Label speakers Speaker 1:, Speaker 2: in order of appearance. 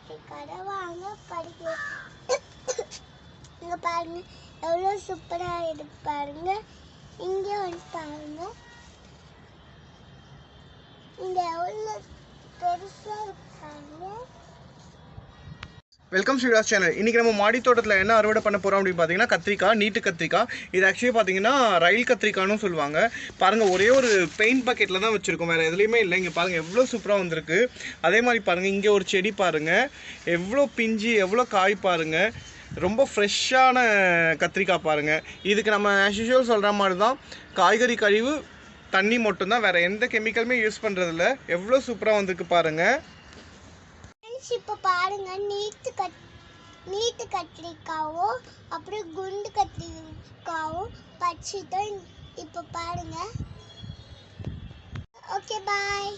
Speaker 1: கத்திரிக்காய் வாங்க படிக்க. இங்க பாருங்க எவ்வளவு சூப்பரா இருக்கு பாருங்க. இங்க வந்து பாருங்க இங்க எவ்வளவு பெருசா இருக்கு பாருங்க.
Speaker 2: Welcome Sriraj channel. இன்றைக்கி நம்ம மாடி தோட்டத்தில் என்ன அறுவடை பண்ண போகிறோம் அப்படின்னு பார்த்தீங்கன்னா கத்திரிக்காய், நீட்டு கத்திரிக்காய். இது ஆக்சுவலி பார்த்தீங்கன்னா ரயில் கத்திரிக்காய்னு சொல்லுவாங்க. பாருங்கள், ஒரே ஒரு பெயிண்ட் பக்கெட்டில் தான் வச்சுருக்கோம், வேறு எதுலேயுமே இல்லை. இங்கே பாருங்கள் எவ்வளோ சூப்பராக வந்திருக்கு. அதே மாதிரி பாருங்கள், இங்கே ஒரு செடி பாருங்கள், எவ்வளோ பிஞ்சு, எவ்வளோ காய் பாருங்கள். ரொம்ப ஃப்ரெஷ்ஷான கத்திரிக்காய் பாருங்கள். இதுக்கு நம்ம ஆஸ் யூஷுவல் சொல்கிற மாதிரி தான், காய்கறி கழிவு, தண்ணி மட்டும்தான், வேறு எந்த கெமிக்கலுமே யூஸ் பண்ணுறதில்ல. எவ்வளோ சூப்பராக வந்திருக்கு பாருங்கள்.
Speaker 1: இப்போ பாருங்க நீட்டு கத்திரிக்காவும் அப்புறம் குண்டு கத்திரிக்காவும் பச்சிட்டோம். இப்போ பாருங்க. ஓகே, பாய்.